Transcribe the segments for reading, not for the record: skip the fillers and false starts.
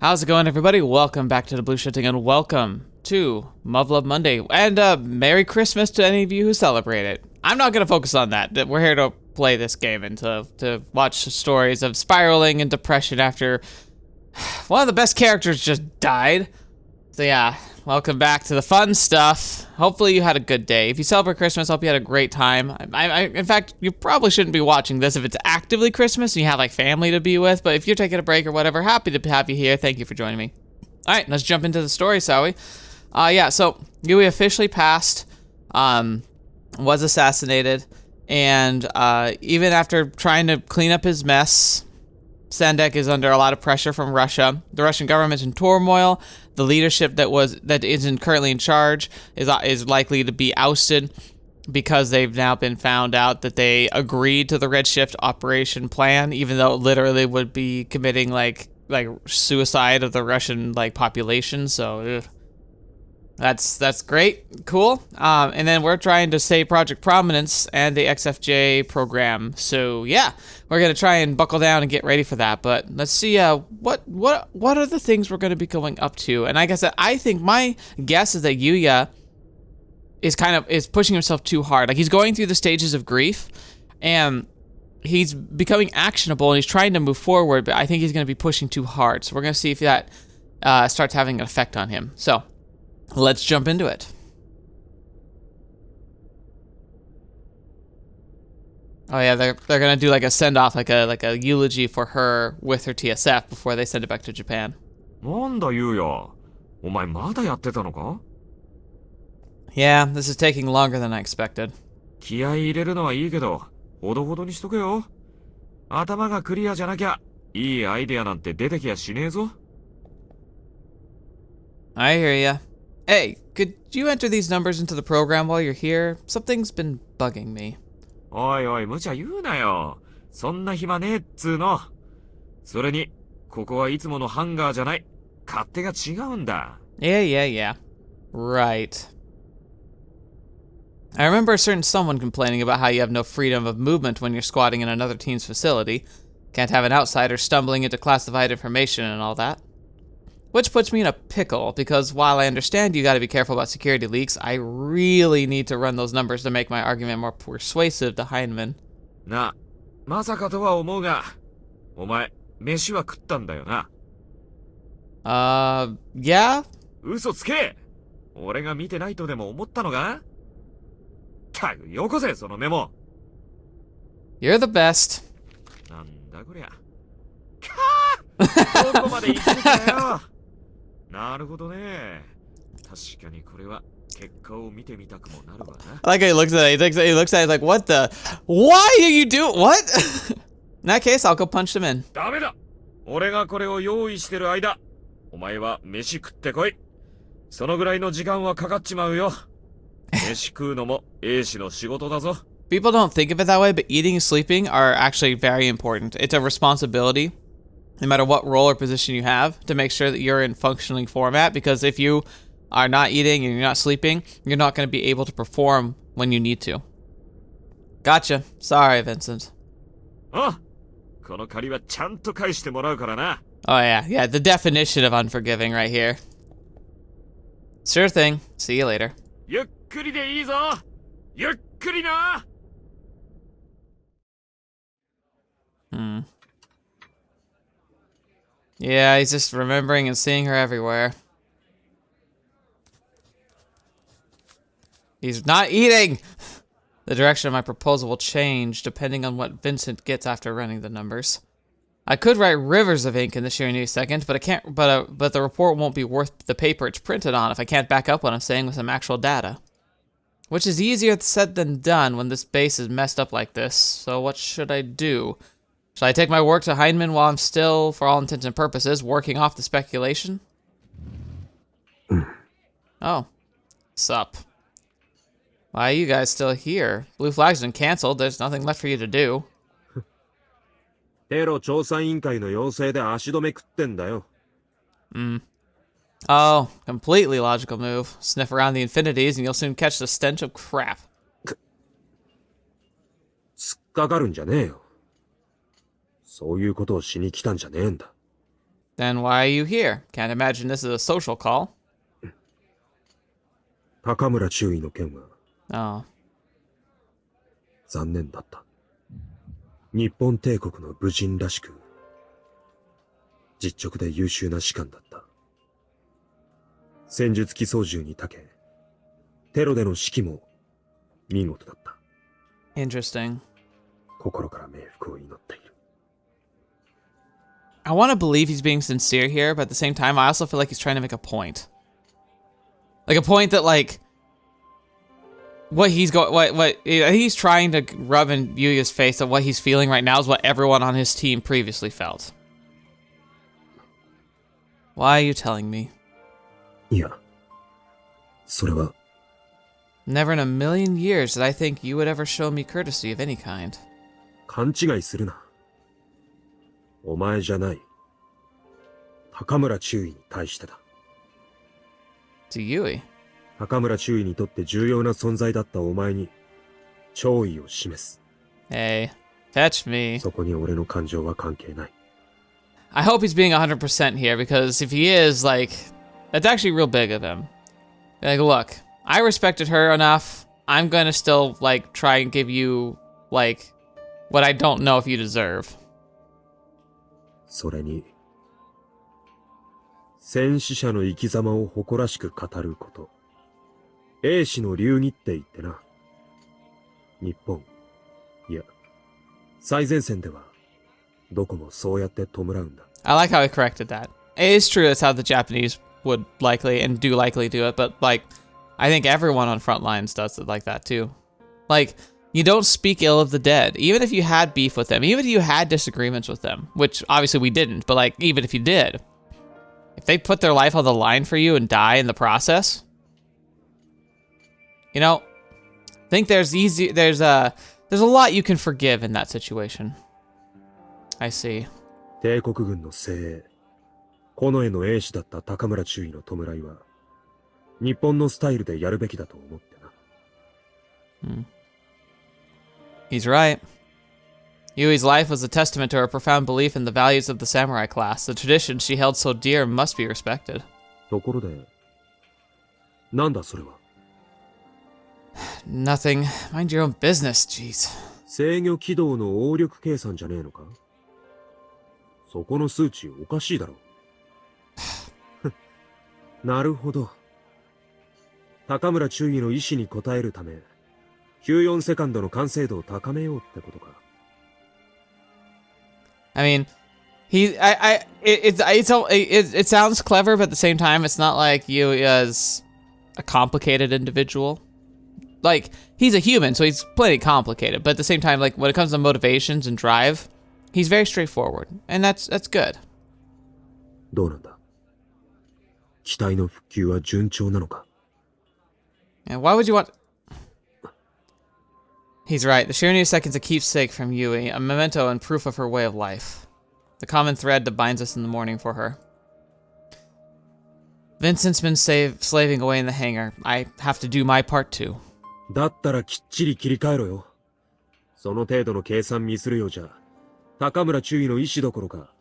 How's it going, everybody? Welcome back to TheBlueShifting, and welcome to Muv-Luv Monday, and Merry Christmas to any of you who celebrate it. I'm not going to focus on that. We're here to play this game and to watch stories of spiraling and depression after one of the best characters just died. So yeah, welcome back to the fun stuff. Hopefully you had a good day. If you celebrate Christmas, hope you had a great time. In fact, you probably shouldn't be watching this if it's actively Christmas and you have like family to be with, but if you're taking a break or whatever, happy to have you here. Thank you for joining me. All right, let's jump into the story, shall we? Yeah, so Yuuya officially passed, was assassinated, and even after trying to clean up his mess, Sandek is under a lot of pressure from Russia. The Russian government's in turmoil. The leadership that isn't currently in charge is likely to be ousted because they've now been found out that they agreed to the Redshift operation plan, even though it literally would be committing like suicide of the Russian population. So ugh. That's great, cool. And then we're trying to save Project Prominence and the XFJ program. So yeah, we're gonna try and buckle down and get ready for that. But let's see, what are the things we're gonna be going up to? And like I said, I think my guess is that Yuuya is pushing himself too hard. Like he's going through the stages of grief, and he's becoming actionable and he's trying to move forward. But I think he's gonna be pushing too hard. So we're gonna see if that starts having an effect on him. So let's jump into it. Oh yeah, they're gonna do like a send off, like a eulogy for her with her TSF before they send it back to Japan. なんだユウヤ、お前まだやってたのか? Yeah, this is taking longer than I expected. 気合い入れるのはいいけど、ほどほどにしとけよ。頭がクリアじゃなきゃ、いいアイデアなんて出てきやしねえぞ。I hear ya. Hey, could you enter these numbers into the program while you're here? Something's been bugging me. おいおい、無茶言うなよ。そんな暇ねえっつーの。それに、ここはいつものハンガーじゃない。勝手が違うんだ。Yeah. Right. I remember a certain someone complaining about how you have no freedom of movement when you're squatting in another team's facility. Can't have an outsider stumbling into classified information and all that. Which puts me in a pickle, because while I understand you gotta be careful about security leaks, I really need to run those numbers to make my argument more persuasive to Heinemann. な、まさかとは思うが、お前、飯は食ったんだよな。Yeah? 嘘つけ！俺が見てないとでも思ったのか？たく、よこせ、そのメモ。You're the best. なんだこりゃ。かぁ！どこまで行くんだよ。なるほどね。確かにこれは結果を見てみたくもなるわな。I like how he looks at it. He looks at it like, what the? Why are you do? What? In that case, I'll go punch them in. ダメだ。俺がこれを用意してる間、お前は飯食ってこい。そのぐらいの時間はかかっちまうよ。飯食うのも英士の仕事だぞ。People don't think of it that way, but eating and sleeping are actually very important. It's a responsibility, no matter what role or position you have, to make sure that you're in functioning format, because if you are not eating and you're not sleeping, you're not going to be able to perform when you need to. Gotcha. Sorry, Vincent. あ、この借りはちゃんと返してもらうからな。Oh yeah, the definition of unforgiving right here. Sure thing. See you later. ゆっくりでいいぞ。ゆっくりな。Yeah, he's just remembering and seeing her everywhere. He's not eating! The direction of my proposal will change depending on what Vincent gets after running the numbers. I could write rivers of ink in this here new second, but I can't. But the report won't be worth the paper it's printed on if I can't back up what I'm saying with some actual data. Which is easier said than done when this base is messed up like this. So what should I do? Shall I take my work to Heinemann while I'm still, for all intents and purposes, working off the speculation? Oh. Sup. Why are you guys still here? Blue flag's been canceled. There's nothing left for you to do. テロ調査委員会の要請で足止め食ってんだよ。Oh, completely logical move. Sniff around the infinities and you'll soon catch the stench of crap. 突っかかるんじゃねえよ。そういうことをしに来たんじゃねえんだ。Then why are you here? Can't imagine this is a social call. 高村中尉の件は Oh. 残念だった。日本帝国の武人らしく、実直で優秀な士官だった。戦術機操縦に長け、テロでの指揮も見事だった。Interesting. 心から冥福を祈っている。I want to believe he's being sincere here, but at the same time, I also feel like he's trying to make a point. Like a point that, like, what he's trying to rub in Yuuya's face that what he's feeling right now is what everyone on his team previously felt. Why are you telling me? いや、それは。Never in a million years did I think you would ever show me courtesy of any kind. 勘違いするな。お前じゃない。高村中尉に対してだ。To Yuuya. 高村中尉にとって重要な存在だったお前に、弔意を示す。Hey, fetch me. そこに俺の感情は関係ない。I hope he's being 100% here, because if he is, like, that's actually real big of him. Like, look, I respected her enough. I'm gonna still, like, try and give you, like, what I don't know if you deserve. それに、戦死者の生き様を誇らしく語ること。英氏の流儀って言ってな。日本、いや、最前線では、どこもそうやって弔うんだ。I like how he corrected that. It is true that's how the Japanese would likely and do likely do it, but, like, I think everyone on front lines does it like that too. Like, you don't speak ill of the dead, even if you had beef with them, even if you had disagreements with them, which obviously we didn't, but, like, even if you did, if they put their life on the line for you and die in the process, you know, I think there's a lot you can forgive in that situation. I see. 帝国軍の精鋭、近衛の英士だった高村中尉の弔いは、日本のスタイルでやるべきだと思ってな。He's right. Yui's life was a testament to her profound belief in the values of the samurai class. The traditions she held so dear must be respected. ところで、なんだそれは。Nothing. Mind your own business, jeez. 制御軌道の応力計算じゃねえのか？そこの数値おかしいだろ。なるほど。高村中尉の意思に応えるため、94セカンドの完成度を高めようってことか。I mean, it sounds clever, but at the same time, it's not like Yuuya's a complicated individual. Like, he's a human, so he's plenty complicated, but at the same time, like, when it comes to motivations and drive, he's very straightforward, and that's good. どうなんだ？機体の復旧は順調なのか？ And why would you want... He's right. The Shirinu second's a keepsake from Yuuya, a memento and proof of her way of life. The common thread that binds us in the morning for her. Vincent's been slaving away in the hangar. I have to do my part too. だったらきっちり切り替えろよ。その程度の計算ミスるようじゃ、高村中尉の意志どころか、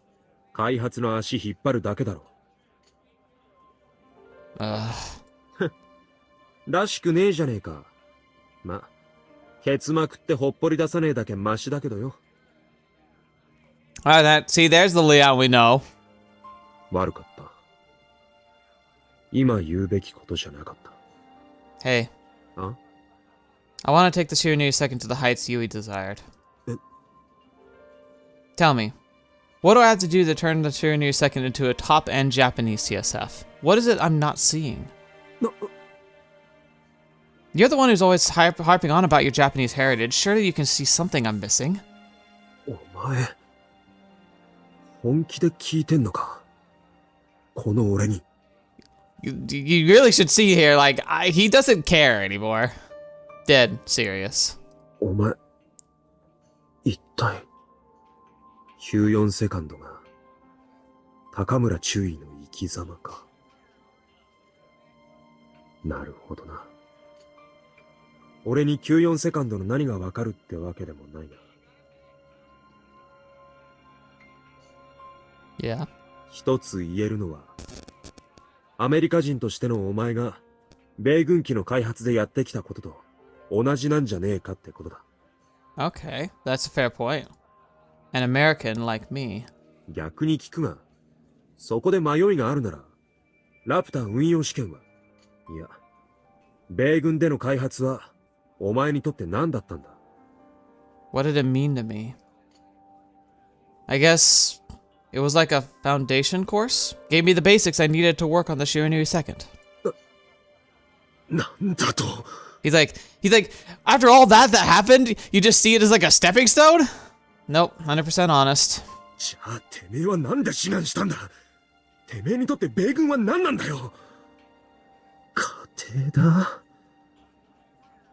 開発の足引っ張るだけだろ。らしくねえじゃねえか。ま、ケツまくってほっぽり出さねえだけマシだけどよ。See, there's the Leon we know. 悪かった。今言うべきことじゃなかった。Hey. Huh? I want to take the Shirinu second to the heights Yuuya desired. Tell me, what do I have to do to turn the Shirinu second into a top-end Japanese CSF? What is it I'm not seeing? No. You're the one who's always harping on about your Japanese heritage. Surely you can see something I'm missing. お前、本気で聞いてんのか？この俺に。You really should see here, like, he doesn't care anymore. Dead serious. お前、一体、94セカンドが、高村中尉の生き様か。なるほどな。俺に94セカンドの何がわかるってわけでもないな。Yeah. 一つ言えるのは、アメリカ人としてのお前が、米軍機の開発でやってきたことと、同じなんじゃねえかってことだ。Okay, that's a fair point. An American like me. 逆に聞くが、そこで迷いがあるなら、ラプター運用試験は、いや、米軍での開発は、お前にとって何だったんだ？ What did it mean to me? I guess it was like a foundation course. Gave me the basics I needed to work on the Shiranui second. なんだと？ He's like, after all that happened, you just see it as like a stepping stone? Nope, 100% honest. じゃあ、てめえはなんで志願したんだ？てめえにとって米軍は何なんだよ？家庭だ。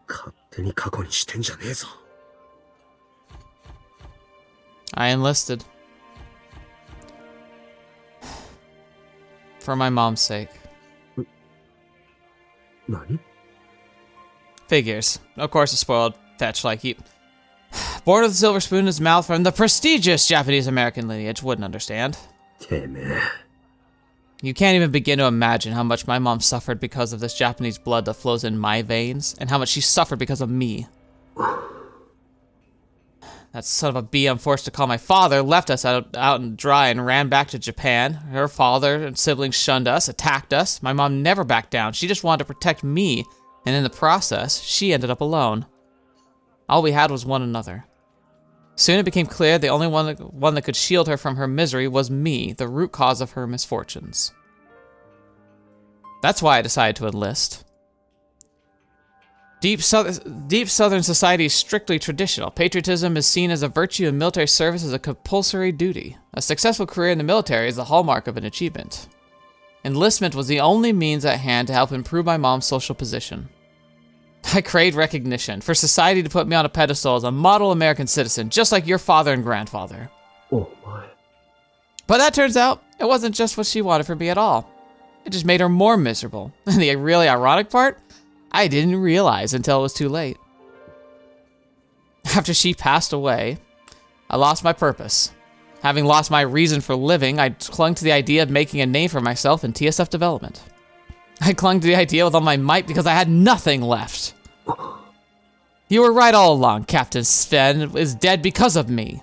勝手に過去にしてんじゃねえぞ。I enlisted. For my mom's sake. 何？ Figures. Of course, a spoiled fetch like you. Born with a silver spoon in his mouth from the prestigious Japanese-American lineage, wouldn't understand. てめえ。 You can't even begin to imagine how much my mom suffered because of this Japanese blood that flows in my veins, and how much she suffered because of me. That son of a bee I'm forced to call my father left us out and dry and ran back to Japan. Her father and siblings shunned us, attacked us. My mom never backed down. She just wanted to protect me, and in the process, she ended up alone. All we had was one another. Soon it became clear the only one that could shield her from her misery was me, the root cause of her misfortunes. That's why I decided to enlist. Deep Southern society is strictly traditional. Patriotism is seen as a virtue and military service as a compulsory duty. A successful career in the military is the hallmark of an achievement. Enlistment was the only means at hand to help improve my mom's social position. I craved recognition, for society to put me on a pedestal as a model American citizen, just like your father and grandfather. Oh my. But that turns out, it wasn't just what she wanted from me at all. It just made her more miserable. And the really ironic part? I didn't realize until it was too late. After she passed away, I lost my purpose. Having lost my reason for living, I clung to the idea of making a name for myself in TSF development. I clung to the idea with all my might because I had nothing left. You were right all along. Captain Sven is dead because of me.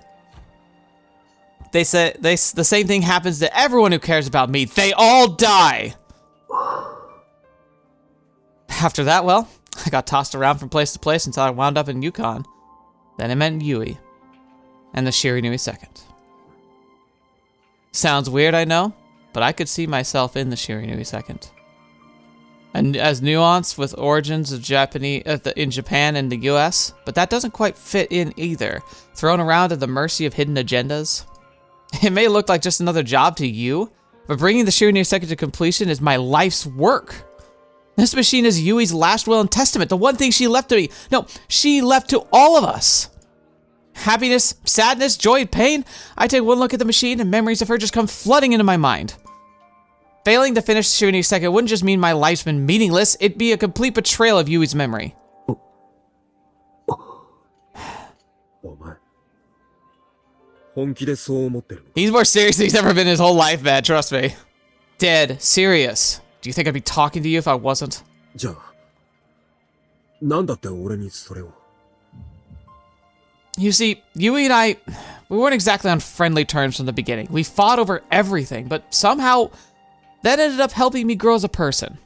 They say the same thing happens to everyone who cares about me. They all die. After that, well, I got tossed around from place to place until I wound up in Yukon. Then I met Yuuya and the Shiranui second. Sounds weird, I know, but I could see myself in the Shiranui second. And as nuanced with origins of in Japan and the US, but that doesn't quite fit in either. Thrown around at the mercy of hidden agendas. It may look like just another job to you, but bringing the Shiranui second to completion is my life's work. This machine is Yui's last will and testament, the one thing she left to me. No, she left to all of us. Happiness, sadness, joy, pain. I take one look at the machine and memories of her just come flooding into my mind. Failing to finish Shiranui second wouldn't just mean my life's been meaningless, it'd be a complete betrayal of Yui's memory. He's more serious than he's ever been in his whole life, man, trust me. Dead serious. Do you think I'd be talking to you if I wasn't? You see, Yuuya and I, we weren't exactly on friendly terms from the beginning. We fought over everything, but somehow that ended up helping me grow as a person.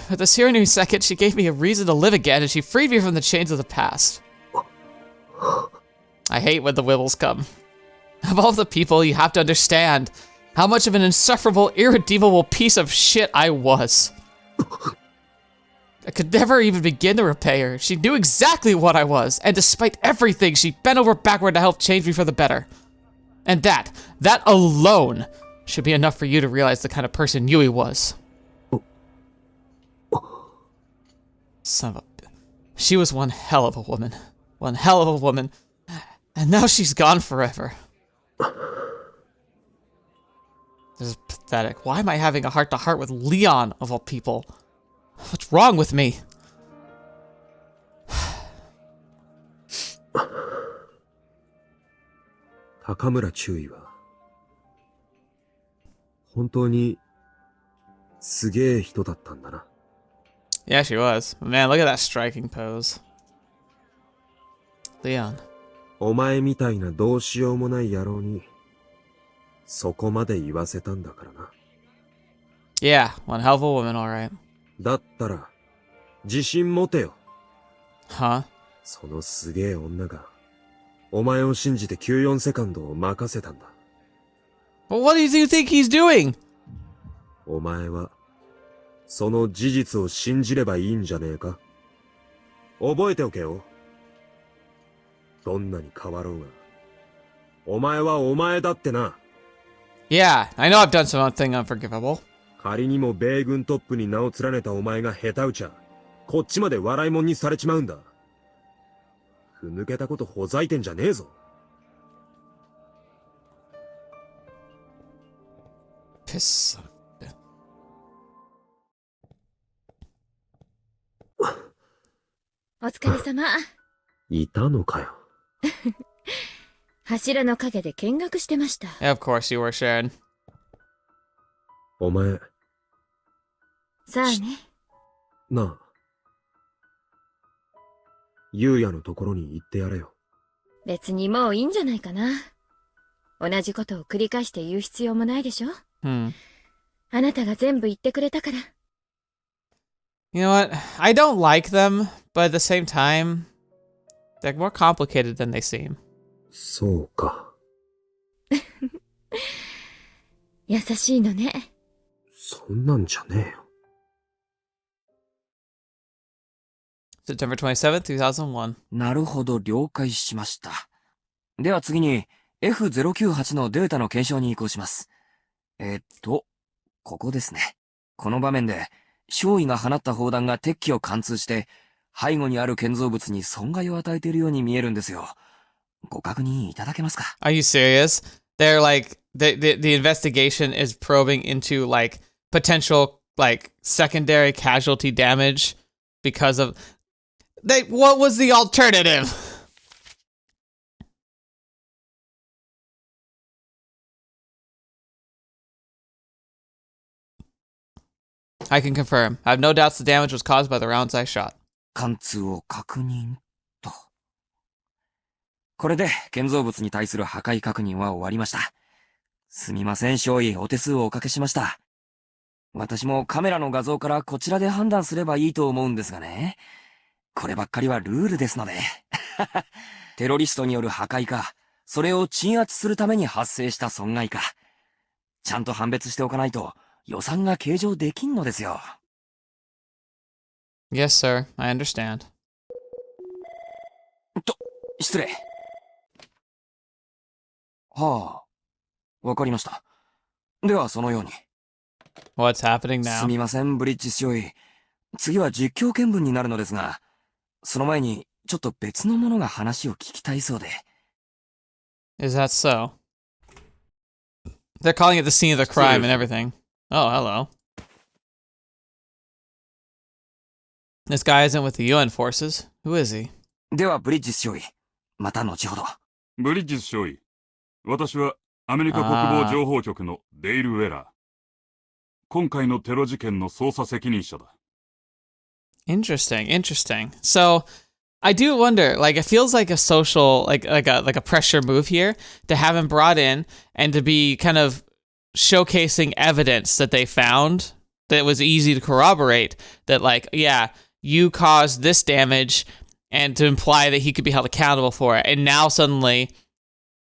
With the Shiranui second, she gave me a reason to live again, and she freed me from the chains of the past. I hate when the wibbles come. Of all the people, you have to understand how much of an insufferable, irredeemable piece of shit I was. I could never even begin to repay her. She knew exactly what I was, and despite everything, she bent over backward to help change me for the better. And that alone, should be enough for you to realize the kind of person Yuuya was. Son of a... She was one hell of a woman. One hell of a woman. And now she's gone forever. This is pathetic. Why am I having a heart-to-heart with Leon, of all people? What's wrong with me? 本当に、すげえ人だったんだな。Yeah, she was. Man, look at that striking pose. Leon. お前みたいなどうしようもない野郎に、そこまで言わせたんだからな。Yeah, one hell of a woman, alright. だったら、自信持てよ。Huh? そのすげえ女が、お前を信じて94セカンドを任せたんだ。Well, what do you think he's doing? お前は、その事実を信じればいいんじゃねえか。覚えておけよ。どんなに変わろうが、お前はお前だってな。Yeah, I know I've done something unforgivable. 仮にも米軍トップに名を連ねたお前が下手打ちゃ、こっちまで笑いもんにされちまうんだ。ふぬけたことほざいてんじゃねえぞ。Piss. お疲れ様。いたのかよ。柱の陰で見学してました。Yeah, of course you were, Sharon. お前、さあね。なあ。ユウヤのところに行ってやれよ。別にもういいんじゃないかな。同じことを繰り返して言う必要もないでしょ。Hmm. あなたが全部言ってくれたから。You know what? I don't like them, but at the same time, they're more complicated than they seem. そうか。優しいのね。そんなんじゃねえよ。September 27th, 2001. なるほど、了解しました。では次に F098 のデータの検証に移行します。ここですね。この場面で、少尉が放った砲弾が敵機を貫通して、背後にある建造物に損害を与えているように見えるんですよ。ご確認いただけますか？ Are you serious? They're like, the investigation is probing into like potential like secondary casualty damage because of what was the alternative? I can confirm. I have no doubts the damage was caused by the rounds I shot. 貫通を確認と。これで建造物に対する破壊確認は終わりました。すみません、少尉、お手数をおかけしました。私もカメラの画像からこちらで判断すればいいと思うんですがね。こればっかりはルールですので。テロリストによる破壊か、それを鎮圧するために発生した損害か。ちゃんと判別しておかないと予算が計上できんのですよ。Yes, sir. I understand. 失礼。はあ、わかりました。ではそのように。What's happening す now? みません、ブリッジ少尉。次は実況見分になるのですが、その前にちょっと別のものが話を聞きたいそうで。Is that so? They're calling it the scene of the crime and everything. Oh, hello. This guy isn't with the UN forces. Who is he? では、ブリッジ少尉。また後ほど。ブリッジス少尉。私はアメリカ国防情報局のデイル・ウェラー。今回のテロ事件の捜査責任者だ。Interesting, interesting. So, I do wonder, like, it feels like a social, like a pressure move here to have him brought in and to be kind of showcasing evidence that they found that was easy to corroborate that, like, yeah, you caused this damage, and to imply that he could be held accountable for it. And now suddenly,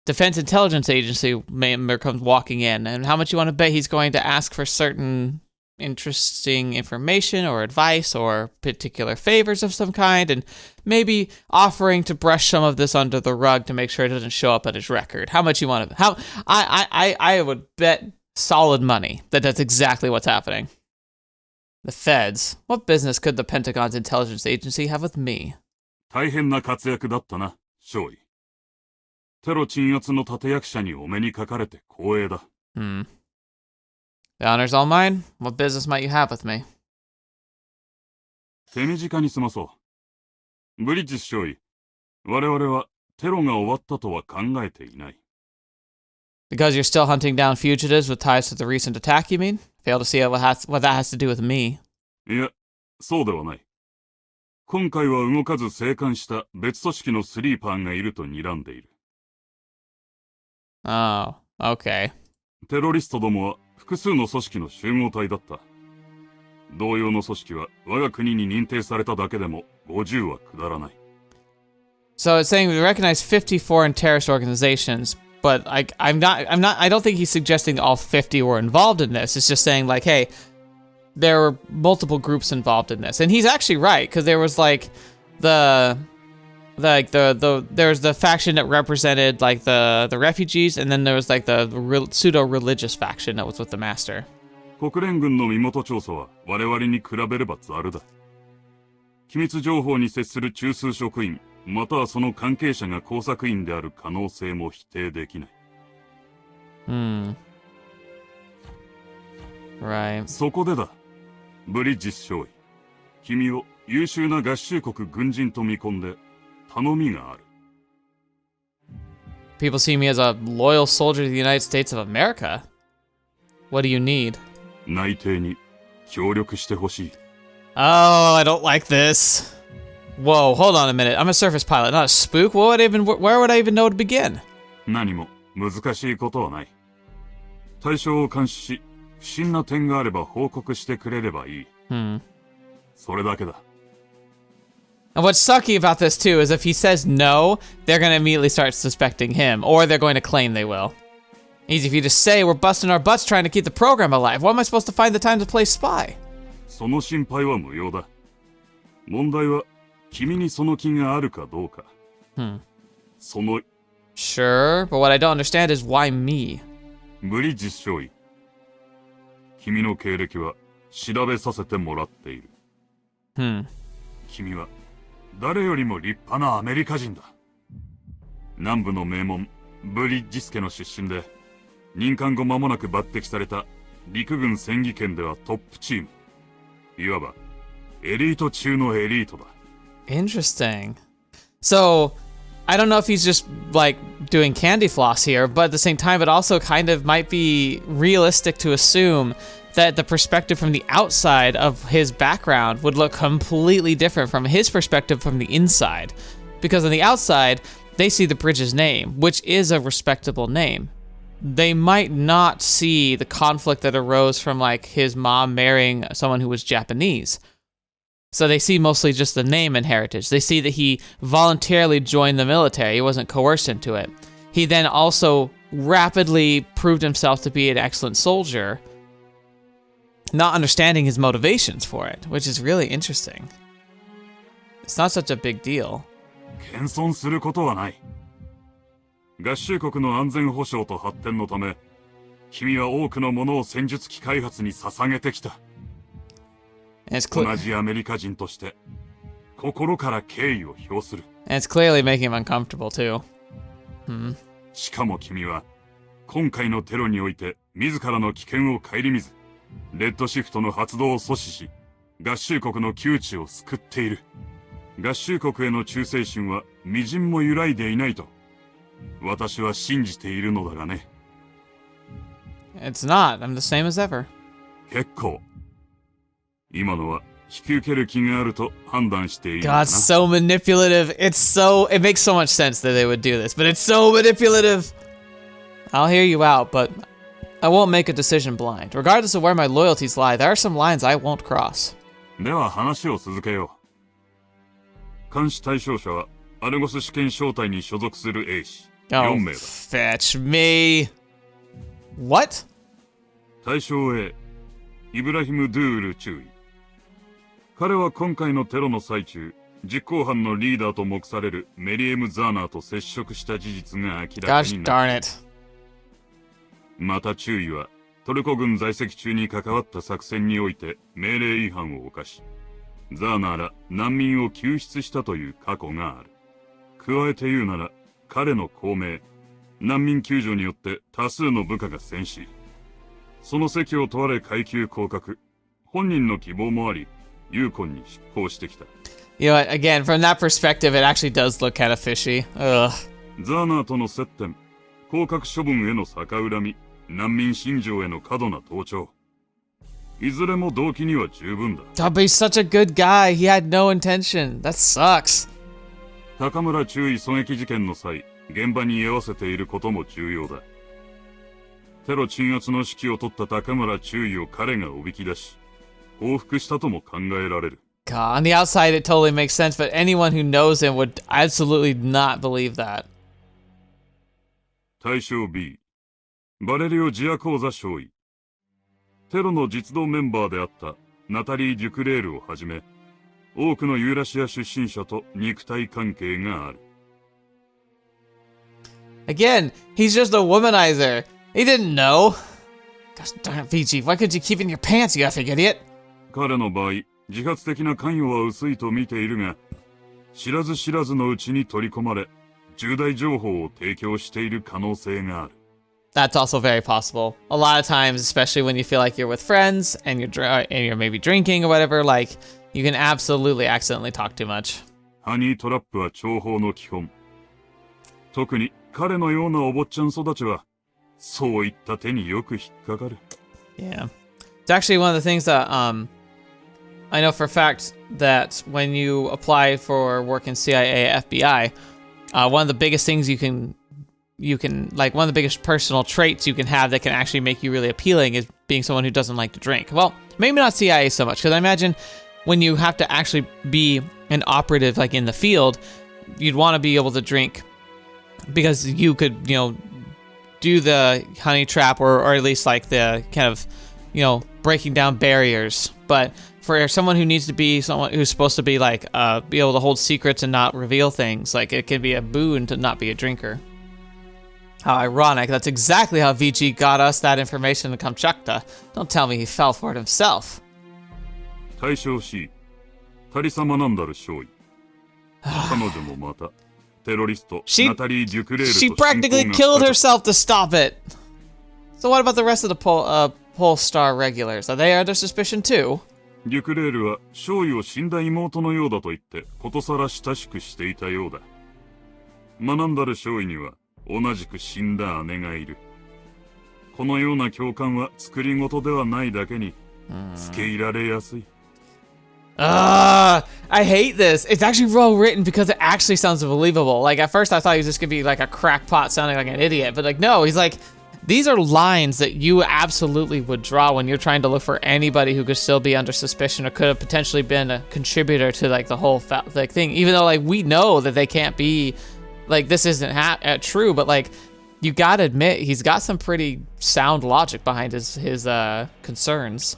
Defense Intelligence Agency member comes walking in, and how much you want to bet he's going to ask for certain interesting information or advice or particular favors of some kind, and maybe offering to brush some of this under the rug to make sure it doesn't show up on his record. How much you want to? How I would bet solid money that that's exactly what's happening. The feds. What business could the Pentagon's intelligence agency have with me? 大変な活躍だったな、少尉。テロ鎮圧の立役者にお目にかかれて光栄だ。The honor's all mine. What business might you have with me? 手短に済まそう。ブリッジス少尉、我々はテロが終わったとは考えていない。Because you're still hunting down fugitives with ties to the recent attack, you mean? Fail to see what that has to do with me. いや、そうではない。今回は動かず生還した別組織のスリーパーがいると睨んでいる。Oh, okay. テロリストどもは複数の組織の集合体だった。同様の組織は我が国に認定されただけでも50は下らない。So it's saying we recognize 50 foreign terrorist organizations, but I don't think he's suggesting all 50 were involved in this. It's just saying like, hey, there were multiple groups involved in this. And he's actually right, because there was like there's the faction that represented like the refugees, and then there was like the pseudo-religious faction that was with the master. 国連軍の身元調査は我々に比べればざるだ。機密情報に接する中枢職員、またはその関係者が工作員である可能性も否定できない。Right. そこでだ、ブリッジス少尉。君を優秀な合衆国軍人と見込んで頼みがある。People see me as a loyal soldier to the United States of America. What do you need? 内偵に協力してほしい。Oh, I don't like this. Whoa, hold on a minute. I'm a surface pilot, not a spook. Where would I even know to begin? 何も難しいことはない。対象を監視し、不審な点があれば報告してくれればいい。それだけだ。And what's sucky about this too is if he says no, they're gonna immediately start suspecting him, or they're going to claim they will. Easy for you to say we're busting our butts trying to keep the program alive. What am I supposed to find the time to play spy? その心配は無用だ。問題は君にその気があるかどうか。その Sure, but what I don't understand is why me? ブリッジス少尉。君の経歴は調べさせてもらっている。君は誰よりも立派なアメリカ人だ。南部の名門ブリッジス家の出身で、任官後間もなく抜擢された陸軍戦技研ではトップチーム。いわばエリート中のエリートだ。Interesting. So, I don't know if he's just like doing candy floss here, but at the same time, it also kind of might be realistic to assume that the perspective from the outside of his background would look completely different from his perspective from the inside. Because on the outside, they see the bridge's name, which is a respectable name. They might not see the conflict that arose from like his mom marrying someone who was Japanese. So they see mostly just the name and heritage. They see that he voluntarily joined the military. He wasn't coerced into it. He then also rapidly proved himself to be an excellent soldier, not understanding his motivations for it, which is really interesting. It's not such a big deal. 謙遜することはない。合衆国の安全保障と発展のため、君は多くのものを戦術機開発に捧げてきた。同じアメリカ人として心から敬意を表する。And it's clearly making him uncomfortable too. しかも君は今回のテロにおいて自らの危険を顧みず、レッドシフトの発動を阻止し、合衆国の窮地を救っている。合衆国への忠誠心は微塵も揺らいでいないと私は信じているのだがね。It's not. I'm the same as ever. 結構。今のは引き受ける気があると判断しているのかな。God, so manipulative. It makes so much sense that they would do this, but it's so manipulative. I'll hear you out, but I won't make a decision blind. Regardless of where my loyalties lie, there are some lines I won't cross. では話を続けよう。監視対象者はアルゴス試験小隊に所属する兵士4名だ。Fetch me. What? 対象 A、イブラヒム・ドゥール中尉。彼は今回のテロの最中、実行犯のリーダーと目されるメリエム・ザーナーと接触した事実が明らか Gosh になった。darn it. また中尉はトルコ軍在籍中に関わった作戦において命令違反を犯し、ザーナーら難民を救出したという過去がある。加えて言うなら、彼の功名、難民救助によって多数の部下が戦死。その責を問われ階級降格。本人の希望もあり、ユーコンに出向してきた。You know what? Again, from that perspective, it actually does look kind of fishy. Ugh. ザーナーとの接点、降格処分への逆恨み、難民心情への過度な盗聴。いずれも動機には十分だ。God, but he's such a good guy. He had no intention. That sucks. 高村中尉狙撃事件の際、現場に居合わせていることも重要だ。テロ鎮圧の指揮を取った高村中尉を彼がおびき出し、報復したとも考えられる。God, on the outside it totally makes sense, but anyone who knows him would absolutely not believe that. 対象 B、バレリオ・ジアコーザ少尉。テロの実動メンバーであったナタリー・デュクレールをはじめ、多くのユーラシア出身者と肉体関係がある。Again, he's just a womanizer. He didn't know. Gosh darn it, VG. Why could you keep it in your pants, you effing idiot? 彼の場合、自発的な関与は薄いと見ているが、知らず知らずのうちに取り込まれ、重大情報を提供している可能性がある。That's also very possible. A lot of times, especially when you feel like you're with friends and you're maybe drinking or whatever, like you can absolutely accidentally talk too much. ハニートラップは諜報の基本。特に彼のようなお坊ちゃん育ちは、そういった手によく引っかかる。Yeah. It's actually one of the things that I know for a fact that when you apply for work in CIA, FBI, one of the biggest things you can like one of the biggest personal traits you can have that can actually make you really appealing is being someone who doesn't like to drink. Well, maybe not CIA so much, because I imagine when you have to actually be an operative like in the field, you'd want to be able to drink because you could, you know, do the honey trap or at least like the kind of, you know, breaking down barriers. But for someone who needs to be someone who's supposed to be like be able to hold secrets and not reveal things, like it can be a boon to not be a drinker. How ironic. That's exactly how VG got us that information in Kamchatka. Don't tell me he fell for it himself. 対象 C、タリサ・マナンダル少尉。彼女もまた、テロリスト、ナタリー・デュクレールと She practically killed herself to stop it. So what about the rest of the Polestar regulars? Are they under suspicion too? デュクレールは少尉を死んだ妹のようだと言ってことさら親しくしていたようだ。マナンダル少尉には同じく死んだ姉がいる。このような共感は作り事ではないだけに付け入られやすい。I hate this. It's actually well written because it actually sounds believable. Like at first I thought he was just gonna be like a crackpot sounding like an idiot, but like no, he's like, these are lines that you absolutely would draw when you're trying to look for anybody who could still be under suspicion or could have potentially been a contributor to like the whole like thing. Even though like we know that they can't be, like this isn't true, but like you gotta admit he's got some pretty sound logic behind his concerns.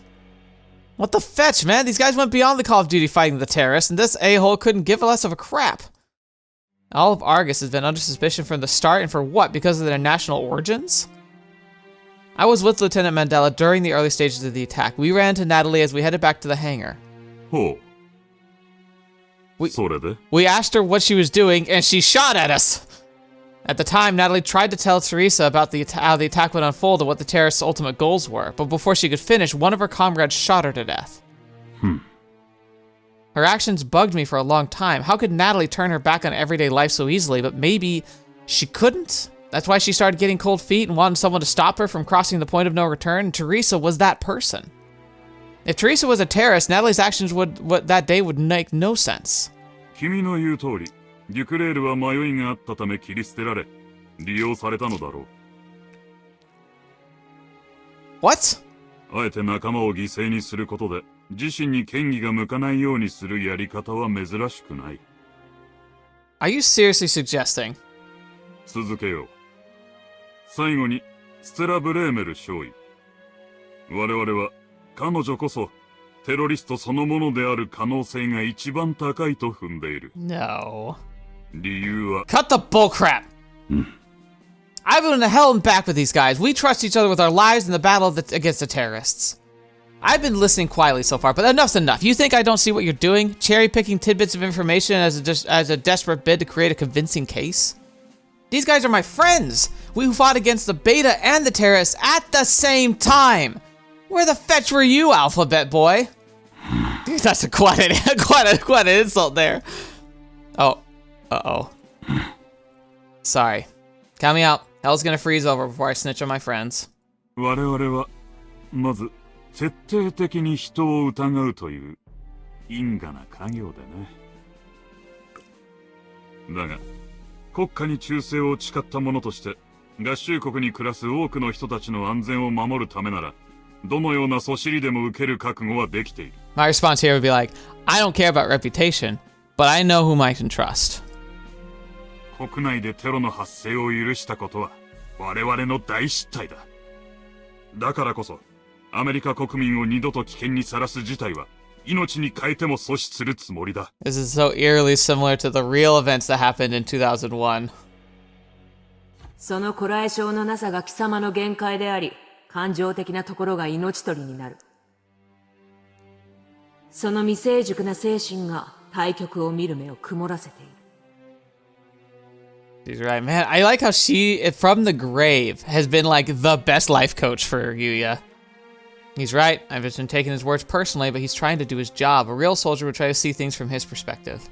What the fetch, man? These guys went beyond the Call of Duty fighting the terrorists, and this a-hole couldn't give less of a crap. All of Argus has been under suspicion from the start, and for what? Because of their national origins? I was with Lieutenant Mandela during the early stages of the attack. We ran to Natalie as we headed back to the hangar. Oh. We asked her what she was doing, and she shot at us. At the time, Natalie tried to tell Teresa about how the attack would unfold and what the terrorists' ultimate goals were, but before she could finish, one of her comrades shot her to death. Her actions bugged me for a long time. How could Natalie turn her back on everyday life so easily, but maybe she couldn't? That's why she started getting cold feet and wanted someone to stop her from crossing the point of no return, and Teresa was that person. If Teresa was a terrorist, Natalie's actions that day would make no sense. 君の言う通り、デュクレールは迷いがあったため切り捨てられ、利用されたのだろう。What? あえて仲間を犠牲にすることで、自身に嫌疑が向かないようにするやり方は珍しくない。Are you seriously suggesting? 続けよう。最後に、ステラ・ブレーメル少尉。我々は、彼女こそ、テロリストそのものである可能性が一番高いと踏んでいる。No. 理由は、Cut the bullcrap! I've been to hell and back with these guys. We trust each other with our lives in the battle against the terrorists. I've been listening quietly so far, but enough's enough. You think I don't see what you're doing? Cherry-picking tidbits of information as a desperate bid to create a convincing case? These guys are my friends! We fought against the Beta and the terrorists at the same time! Where the fetch were you, Alphabet Boy? Dude, that's quite an insult there. Oh. Uh-oh. Sorry. Count me out. Hell's gonna freeze over before I snitch on my friends. 我々は、まず、徹底的に人を疑うという因果な家業でね。だが、国家に忠誠を誓った者として、合衆国に暮らす多くの人たちの安全を守るためなら、どのようなそしりでも受ける覚悟はできている。My response here would be like, I don't care about reputation, but I know whom I can trust. 国内でテロの発生を許したことは、我々の大失態だ。だからこそ、アメリカ国民を二度と危険にさらす事態は、命に変えても阻止するつもりだ。This is so eerily similar to the real events that happened in 2001. そのこらえ性のなさが貴様の限界であり、感情的なところが命取りになる。その未成熟な精神が対局を見る目を曇らせている。She's right, man. I like how she, from the grave, has been like the best life coach for Yuuya. He's right. I've just been taking his words personally, but he's trying to do his job. A real soldier would try to see things from his perspective.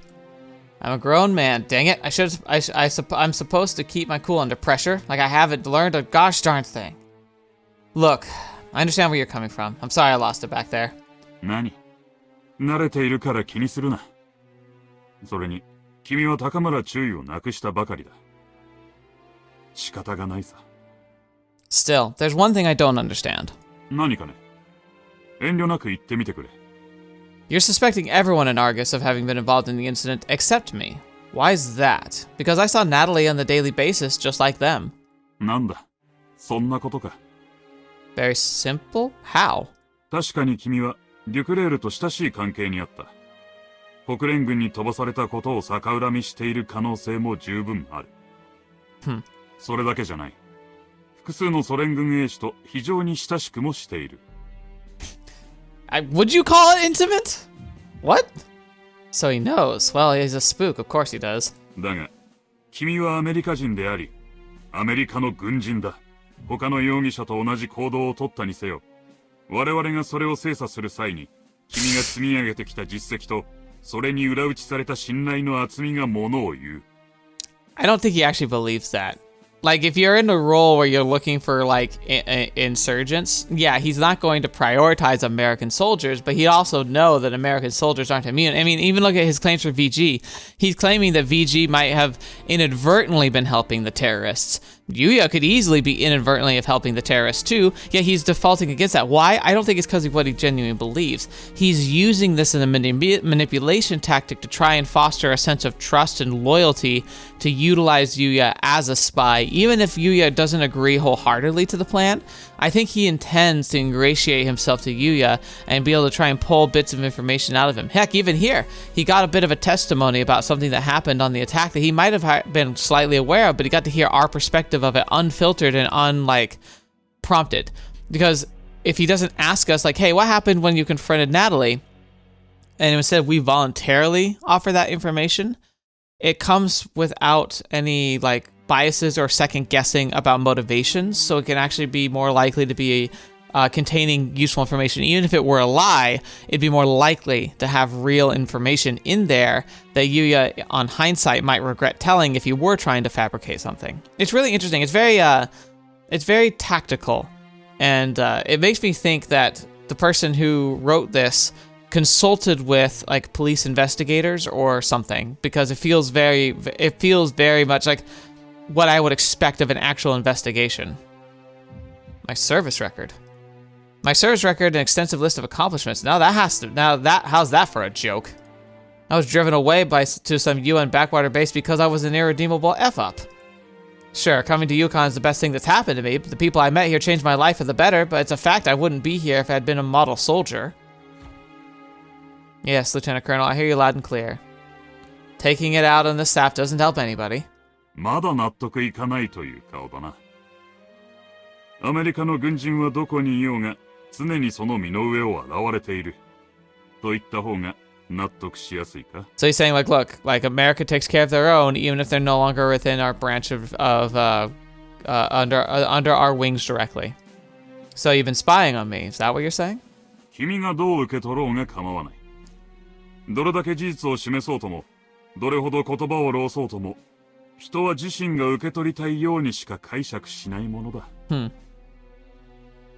I'm a grown man. Dang it. I'm supposed to keep my cool under pressure, like I haven't learned a gosh darn thing. Look, I understand where you're coming from. I'm sorry I lost it back there. 何？慣れているから気にするな。それに、君は高村注意をなくしたばかりだ。仕方がないさ。Still, there's one thing I don't understand. 何かね。遠慮なく言ってみてくれ。You're suspecting everyone in Argus of having been involved in the incident except me. Why is that? Because I saw Natalie on a daily basis just like them. なんだ。そんなことか。Very simple? How? 確かに君はデュクレールと親しい関係にあった。国連軍に飛ばされたことを逆恨みしている可能性も十分ある。それだけじゃない。複数のソ連軍兵士と非常に親しくもしている。Would you call it intimate? What? So he knows. Well, he's a spook. Of course he does. だが、君はアメリカ人であり、アメリカの軍人だ。他の容疑者と同じ行動を取ったにせよ。我々がそれを精査する際に、君が積み上げてきた実績と、それに裏打ちされた信頼の厚みがものを言う。I don't think he actually believes that. Like, if you're in a role where you're looking for, like, insurgents, yeah, he's not going to prioritize American soldiers, but he'd also know that American soldiers aren't immune. I mean, even look at his claims for VG. He's claiming that VG might have inadvertently been helping the terrorists. Yuuya could easily be inadvertently of helping the terrorists too, yet he's defaulting against that. Why? I don't think it's because of what he genuinely believes. He's using this as a manipulation tactic to try and foster a sense of trust and loyalty to utilize Yuuya as a spy. Even if Yuuya doesn't agree wholeheartedly to the plan, I think he intends to ingratiate himself to Yuuya and be able to try and pull bits of information out of him. Heck, even here, he got a bit of a testimony about something that happened on the attack that he might have been slightly aware of, but he got to hear our perspective of it unfiltered and prompted. Because if he doesn't ask us, like, hey, what happened when you confronted Natalie? And instead we voluntarily offer that information, it comes without any, like, biases or second guessing about motivations, so it can actually be more likely to be containing useful information. Even if it were a lie, it'd be more likely to have real information in there that Yuuya, on hindsight, might regret telling if he were trying to fabricate something. It's really interesting. It's very tactical, and it makes me think that the person who wrote this consulted with, like, police investigators or something, because it feels very much like what I would expect of an actual investigation. My service record and extensive list of accomplishments. How's that for a joke? I was driven away to some UN backwater base because I was an irredeemable F-up. Sure, coming to Yukon is the best thing that's happened to me, but the people I met here changed my life for the better, but it's a fact I wouldn't be here if I had been a model soldier. Yes, Lieutenant Colonel, I hear you loud and clear. Taking it out on the staff doesn't help anybody. まだ納得いかないという顔だな。アメリカの軍人はどこにいようが、常にその身の上を洗われている。と言った方が納得しやすいか。So he's saying, like, look, like, America takes care of their own, even if they're no longer within our branch under our wings directly. So you've been spying on me. Is that what you're saying? 君がどう受け取ろうが構わない。どれだけ事実を示そうとも、どれほど言葉を浪そうとも、人は自身が受け取りたいようにしか解釈しないものだ。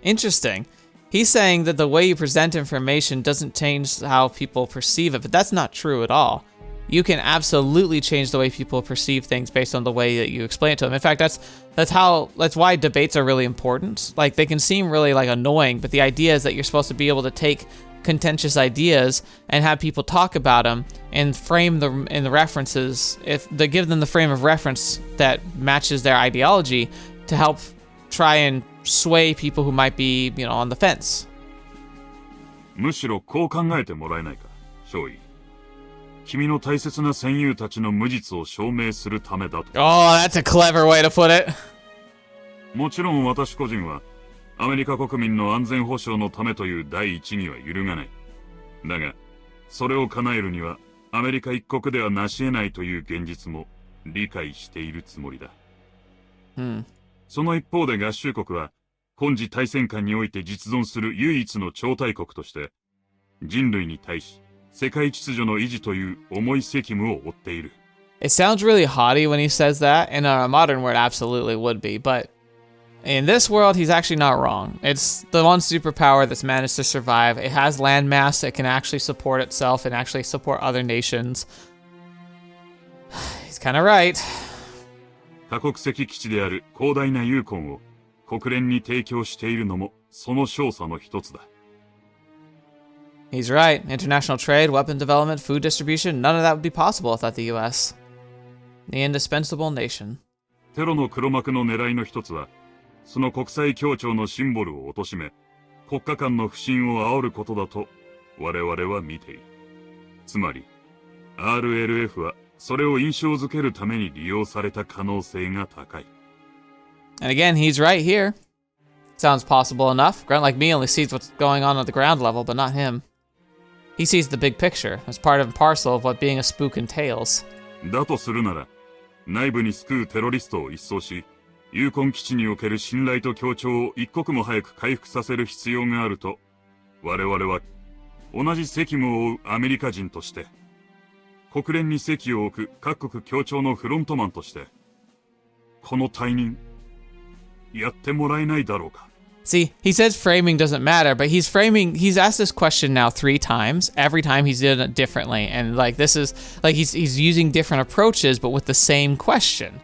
Interesting. He's saying that the way you present information doesn't change how people perceive it, but that's not true at all. You can absolutely change the way people perceive things based on the way that you explain it to them. In fact, that's why debates are really important. Like, they can seem really like annoying, but the idea is that you're supposed to be able to take contentious ideas and have people talk about them and frame them in the references. If they give them the frame of reference that matches their ideology to help try and sway people who might be, on the fence. むしろこう考えてもらえないか、少尉。君の大切な戦友たちの無実を証明するためだと。Oh, that's a clever way to put it. もちろん私個人はアメリカ国民の安全保障のためという第一義は揺るがない。だが、それを叶えるにはアメリカ一国では成し得ないという現実も理解しているつもりだ。その一方で合衆国は今時大戦下において実存する唯一の超大国として人類に対し世界秩序の維持という重い責務を負っている。It sounds really haughty when he says that. In a modern world, absolutely would be, but in this world, he's actually not wrong. It's the one superpower that's managed to survive. It has landmass. It can actually support itself and actually support other nations. He's kind of right. 多国籍基地である広大なユーコンを国連に提供しているのもその少佐の一つだ。He's right. International trade, weapon development, food distribution, none of that would be possible without the US. The indispensable nation. テロの黒幕の狙いの一つは、その国際協調のシンボルを貶め、国家間の不信を煽ることだと我々は見ている。つまり、RLF はそれを印象づけるために利用された可能性が高い。And again, he's right here. Sounds possible enough. Grunt like me only sees what's going on at the ground level, but not him. He sees the big picture as part and parcel of what being a spook entails. だとするなら、内部に救うテロリストを一掃し、ユーコン基地における信頼と協調を一刻も早く回復させる必要があると、我々は同じ責務を負うアメリカ人として、国連に席を置く各国協調のフロントマンとして、この退任、やってもらえないだろうか。See, he says framing doesn't matter, but he's asked this question now 3 times. Every time he's done it differently. And like, this is, like, he's using different approaches, but with the same question.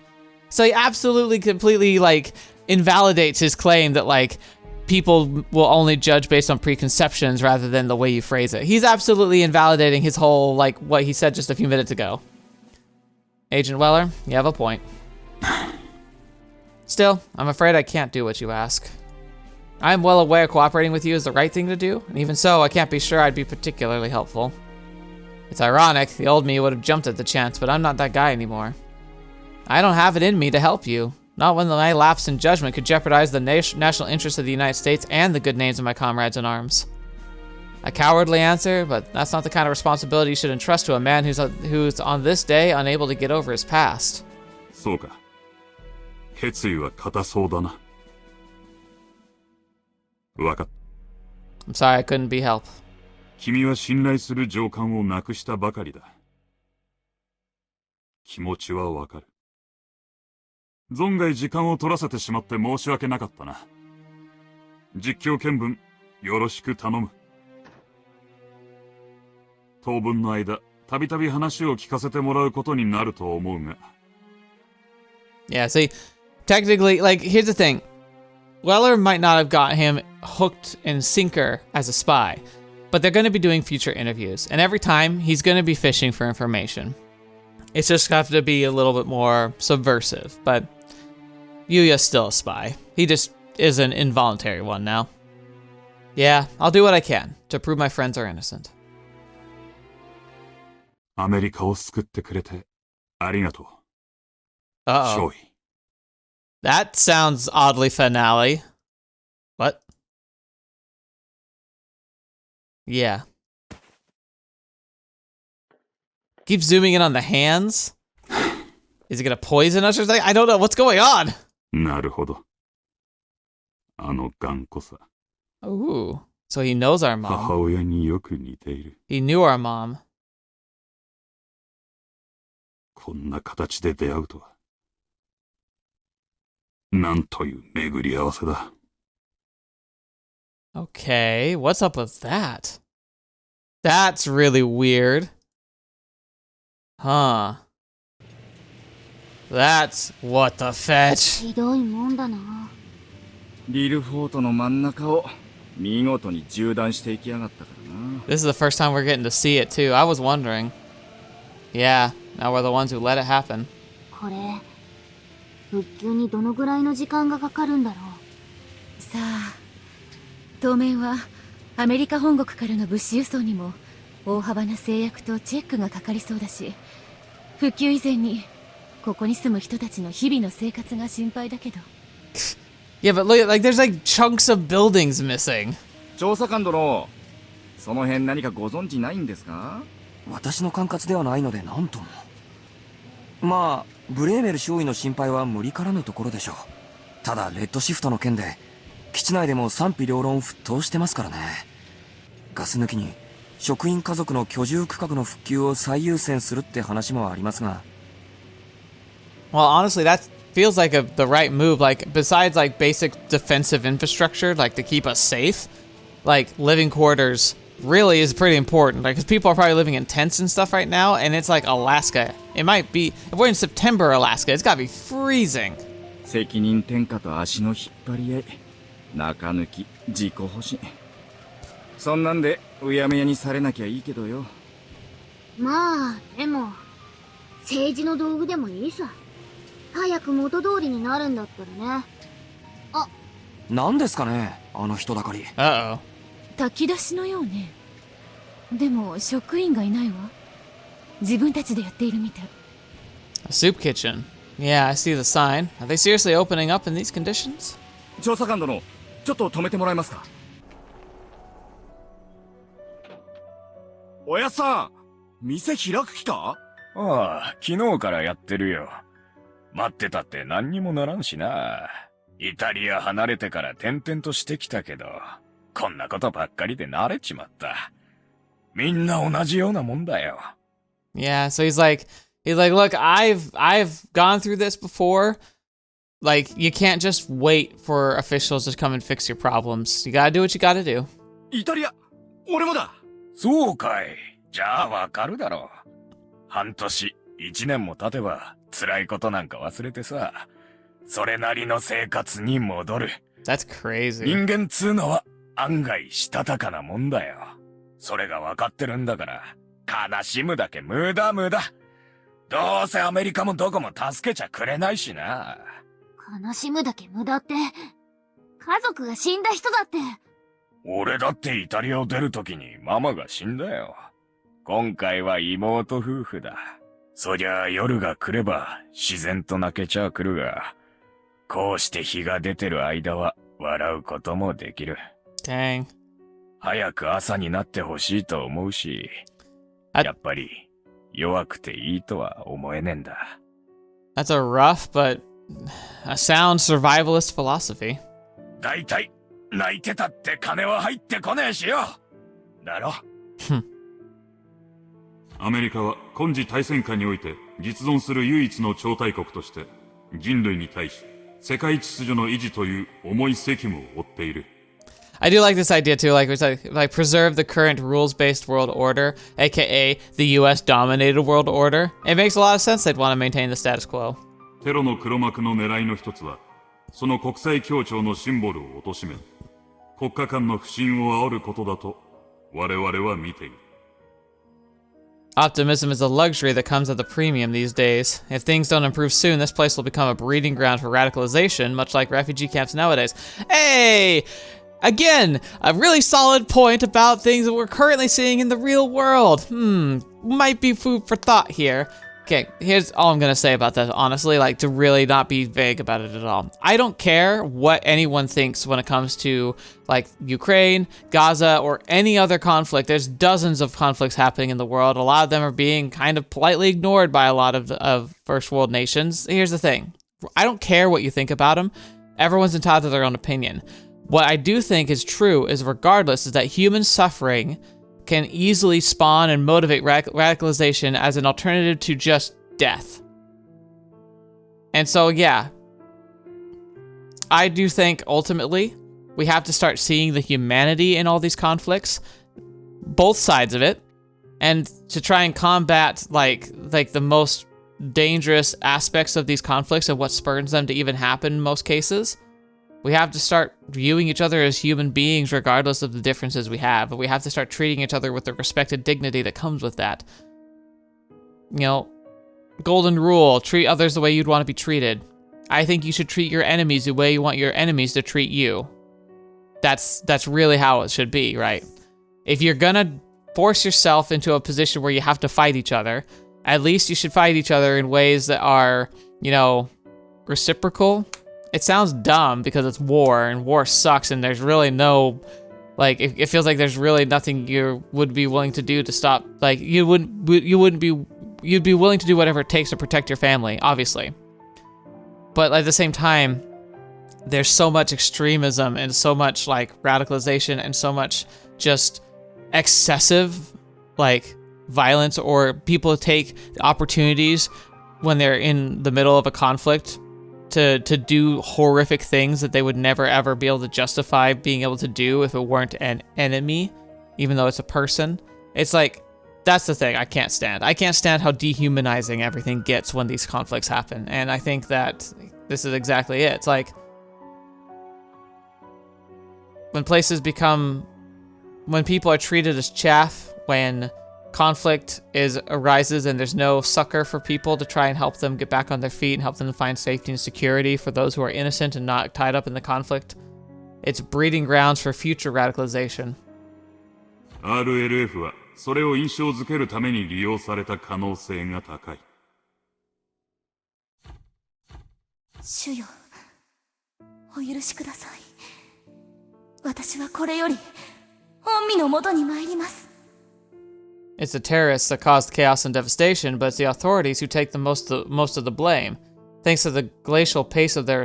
So he absolutely, completely, like, invalidates his claim that, like, people will only judge based on preconceptions rather than the way you phrase it. He's absolutely invalidating his whole, like, what he said just a few minutes ago. Agent Weller, you have a point. Still, I'm afraid I can't do what you ask. I'm well aware cooperating with you is the right thing to do, and even so, I can't be sure I'd be particularly helpful. It's ironic, the old me would have jumped at the chance, but I'm not that guy anymore. I don't have it in me to help you, not when my lapse in judgment could jeopardize the national interests of the United States and the good names of my comrades in arms. A cowardly answer, but that's not the kind of responsibility you should entrust to a man who's on this day unable to get over his past. そうか。決意は固そうだな。わかった。I'm sorry I couldn't be help. 君は信頼する上官を亡くしたばかりだ。気持ちはわかる。存外時間を取らせてしまって申し訳なかったな。実況見分、よろしく頼む。当分の間、たびたび話を聞かせてもらうことになると思うが。Yeah, see, technically, like, here's the thing. Weller might not have got him hooked and sinker as a spy, but they're going to be doing future interviews, and every time he's going to be fishing for information. It's just got to be a little bit more subversive, but Yuuya's still a spy. He just is an involuntary one now. Yeah, I'll do what I can to prove my friends are innocent. アメリカを救ってくれてありがとう。Uh-oh. 少尉。That sounds oddly finale. What? Yeah. Keep zooming in on the hands. Is he gonna poison us or something? I don't know. What's going on? なるほど。あの頑固さ。Ooh. So he knows our mom. 母親によく似ている。He knew our mom. こんな形で出会うとは。なんという巡り合わせだ。Okay, what's up with that? That's really weird. Huh. That's what the fetch. ひどいもんだな。リルフォートの真ん中を見事に縦断していきやがったからな。This is the first time we're getting to see it too. I was wondering. Yeah, now we're the ones who let it happen. これ、復旧にどのぐらいの時間がかかるんだろう。さあ、当面はアメリカ本国からの物資輸送にも大幅な制約とチェックがかかりそうだし、復旧以前にここに住む人たちの日々の生活が心配だけど。Yeah, but look, like there's like chunks of buildings missing. 調査官殿、その辺何かご存知ないんですか？私の管轄ではないので何とも。まあ、ブレーメル少尉の心配は無理からぬところでしょう。ただ、レッドシフトの件で、基地内でも賛否両論沸騰してますからね。ガス抜きに、職員家族の居住区画の復旧を最優先するって話もありますが。Well, honestly, that feels like the right move. Like, besides like basic defensive infrastructure, like to keep us safe, like living quarters really is pretty important. Like, because people are probably living in tents and stuff right now, and it's like Alaska. It might be, if we're in September, Alaska, it's gotta be freezing. 責任転嫁と足の引っ張り合い、中抜き、自己保身。そんなんでうやむやにされなきゃいいけどよ。まあ、でも、政治の道具でもいいさ。早く元通りになるんだったらね。あ、何ですかね、あの人だかり。Uh-oh. 炊き出しのようね。でも職員がいないわ。自分たちでやっているみたい。A soup kitchen. Yeah, I see the sign. Are they seriously opening up in these conditions? 調査官殿、ちょっと止めてもらえますか？おやっさん、店開く気か？ああ、昨日からやってるよ。待ってたって何にもならんしな。イタリア離れてから転々としてきたけど、こんなことばっかりで慣れちまった。みんな同じようなもんだよ。Yeah, so he's like, look, I've gone through this before. Like, you can't just wait for officials to come and fix your problems. You gotta do what you gotta do. イタリア、俺もだ。そうかい。じゃあわかるだろう。半年、一年も経てば、辛いことなんか忘れてさ、それなりの生活に戻る。That's crazy. 人間つうのは案外したたかなもんだよ。それが分かってるんだから、悲しむだけ無駄。どうせアメリカもどこも助けちゃくれないしな。悲しむだけ無駄って、家族が死んだ人だって。俺だってイタリアを出るときにママが死んだよ。今回は妹夫婦だ。そりゃあ夜が来れば自然と泣けちゃくるが、こうして日が出てる間は笑うこともできる。Dang. 早く朝になってほしいと思うし、やっぱり弱くていいとは思えねえんだ。That's a rough but a sound survivalist philosophy. だいたい泣いてたって金は入ってこねえしよ。だろ。アメリカは今時大戦下において実存する唯一の超大国として人類に対し世界秩序の維持という重い責務を負っている。I do like this idea too, like it's like preserve the current rules-based world order, aka the US-dominated world order. It makes a lot of sense they'd want to maintain the status quo. テロの黒幕の狙いの一つは、その国際協調のシンボルを貶め、国家間の不信を煽ることだと我々は見ている。Optimism is a luxury that comes at the premium these days. If things don't improve soon, this place will become a breeding ground for radicalization, much like refugee camps nowadays. Hey! Again, a really solid point about things that we're currently seeing in the real world. Might be food for thought here. Okay, here's all I'm gonna say about that, honestly, like, to really not be vague about it at all. I don't care what anyone thinks when it comes to, like, Ukraine, Gaza, or any other conflict. There's dozens of conflicts happening in the world. A lot of them are being kind of politely ignored by a lot of first world nations. Here's the thing. I don't care what you think about them. Everyone's entitled to their own opinion. What I do think is true is, regardless, is that human suffering can easily spawn and motivate radicalization as an alternative to just death. And so, yeah, I do think ultimately we have to start seeing the humanity in all these conflicts, both sides of it, and to try and combat like the most dangerous aspects of these conflicts and what spurs them to even happen in most cases. We have to start viewing each other as human beings regardless of the differences we have. But we have to start treating each other with the respect and dignity that comes with that. You know, golden rule, treat others the way you'd want to be treated. I think you should treat your enemies the way you want your enemies to treat you. That's really how it should be, right? If you're gonna force yourself into a position where you have to fight each other, at least you should fight each other in ways that are, you know, reciprocal. It sounds dumb because it's war, and war sucks, and there's really no, like, it feels like there's really nothing you would be willing to do to stop, like, you'd be willing to do whatever it takes to protect your family, obviously. But at the same time, there's so much extremism and so much, like, radicalization and so much just excessive, like, violence, or people take opportunities when they're in the middle of a conflict to do horrific things that they would never ever be able to justify being able to do if it weren't an enemy, even though it's a person. It's like, that's the thing I can't stand. I can't stand how dehumanizing everything gets when these conflicts happen, and I think that this is exactly it. It's like, when people are treated as chaff, when conflict arises and there's no succor for people to try and help them get back on their feet and help them to find safety and security for those who are innocent and not tied up in the conflict, it's breeding grounds for future radicalization. RLF はそれを印象づけるために利用された可能性が高い。主よ、お許しください。私はこれより御身の元に参ります。It's the terrorists that caused chaos and devastation, but it's the authorities who take the most of the blame, thanks to the glacial pace of their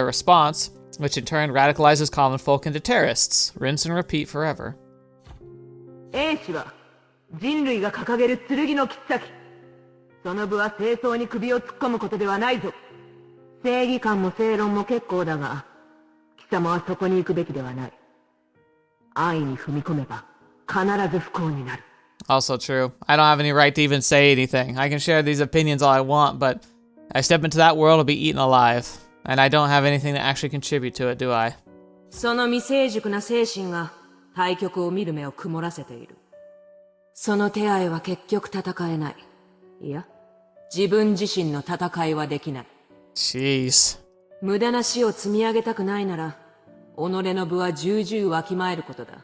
response, which in turn radicalizes common folk into terrorists. Rinse and repeat forever. 英氏は人類が掲げる剣の切っ先。その部は政争に首を突っ込むことではないぞ。正義感も正論も結構だが、貴様はそこに行くべきではない。安易に踏み込めば。Also true. I don't have any right to even say anything. I can share these opinions all I want, but I step into that world, I'll be eaten alive. And I don't have anything to actually contribute to it, do I? その未成熟な精神が対局を見る目を曇らせている。その手合いは結局戦えない。いや、自分自身の戦いはできない。Jeez. 無駄な死を積み上げたくないなら、己の部は重々わきまえることだ。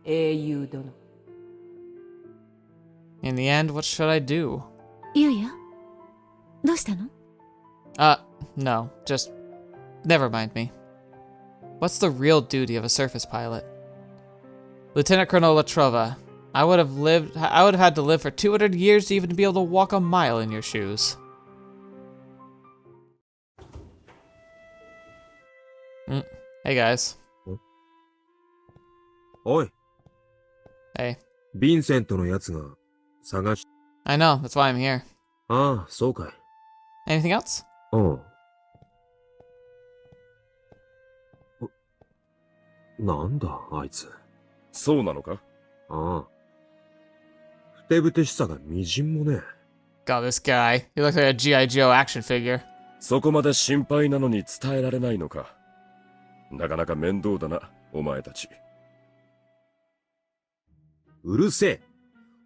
英雄殿。In the end, what should I do? Yuuya? どうしたの? No, just never mind me. What's the real duty of a surface pilot? Lieutenant Colonel Latrova, I would have had to live for 200 years to even be able to walk a mile in your shoes. Hey guys. Oi. Hey. ヴィンセントのやつが探し I know, that's why I'm here. ああ、そうかい。 Anything else? なんだ、あいつ。そうなのか？ああ。ふてぶてしさがみじんもね。God, this guy. He looks like a G.I. Joe action figure. そこまで心配なのに伝えられないのか。なかなか面倒だな、お前たち。うるせえ。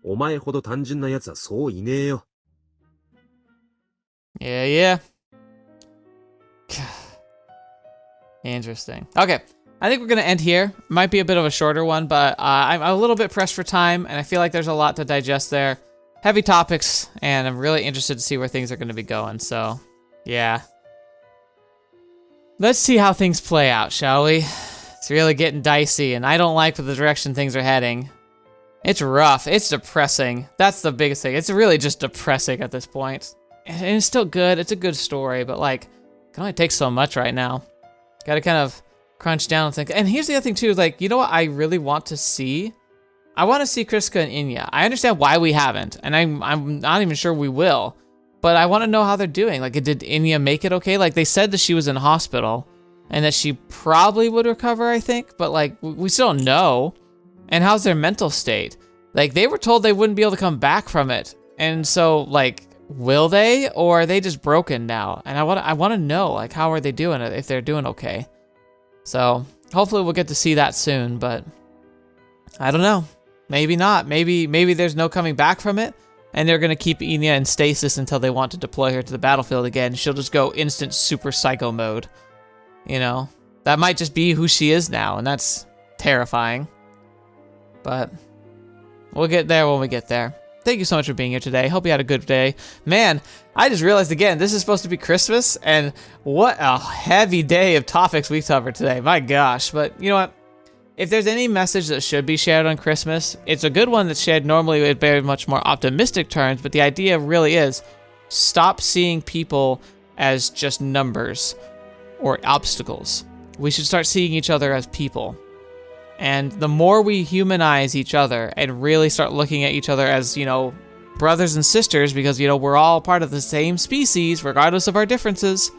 お前ほど単純な奴はそういねえよ。Yeah. Interesting. Okay, I think we're gonna end here. Might be a bit of a shorter one, but I'm a little bit pressed for time, and I feel like there's a lot to digest there. Heavy topics, and I'm really interested to see where things are gonna be going, so yeah. Let's see how things play out, shall we? It's really getting dicey, and I don't like the direction things are heading. It's rough. It's depressing. That's the biggest thing. It's really just depressing at this point. And it's still good. It's a good story, but like, it can only take so much right now. Gotta kind of crunch down and think. And here's the other thing too, like, you know what I really want to see? I want to see Kriska and Inya. I understand why we haven't, and I'm not even sure we will. but I want to know how they're doing. Like, did Inya make it okay? Like, they said that she was in hospital and that she probably would recover, I think, but like, we still don't know. And how's their mental state? Like, they were told they wouldn't be able to come back from it. And so, like, will they, or are they just broken now? And I want to know, like, how are they doing it, if they're doing okay? So hopefully we'll get to see that soon, but I don't know. Maybe not. Maybe there's no coming back from it, and they're gonna keep Inya in stasis until they want to deploy her to the battlefield again. She'll just go instant super psycho mode. You know, that might just be who she is now, and that's terrifying. But we'll get there when we get there. Thank you so much for being here today. Hope you had a good day. Man, I just realized again, this is supposed to be Christmas, and what a heavy day of topics we covered today. My gosh. But you know what? If there's any message that should be shared on Christmas, it's a good one that's shared normally with very much more optimistic terms, but the idea really is stop seeing people as just numbers or obstacles. We should start seeing each other as people. And the more we humanize each other and really start looking at each other as, you know, brothers and sisters, because, you know, we're all part of the same species, regardless of our differences,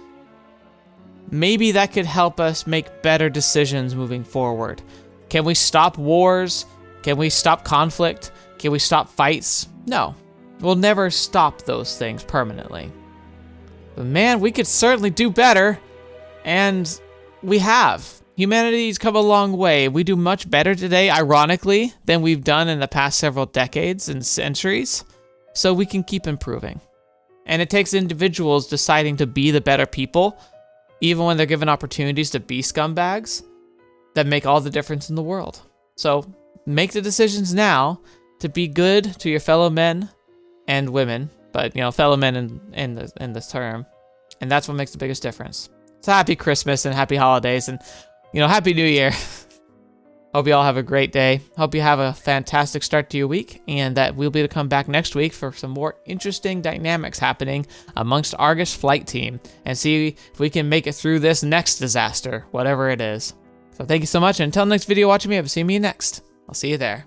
maybe that could help us make better decisions moving forward. Can we stop wars? Can we stop conflict? Can we stop fights? No. We'll never stop those things permanently. But man, we could certainly do better. And we have. Humanity's come a long way. We do much better today, ironically, than we've done in the past several decades and centuries. So we can keep improving. And it takes individuals deciding to be the better people, even when they're given opportunities to be scumbags, that make all the difference in the world. So make the decisions now to be good to your fellow men and women, but, you know, fellow men in this term. And that's what makes the biggest difference. So happy Christmas and happy holidays, and, you know, happy New Year. Hope you all have a great day. Hope you have a fantastic start to your week, and that we'll be able to come back next week for some more interesting dynamics happening amongst Argus flight team, and see if we can make it through this next disaster, whatever it is. So thank you so much, and until next video watching me, I'll see you next. I'll see you there.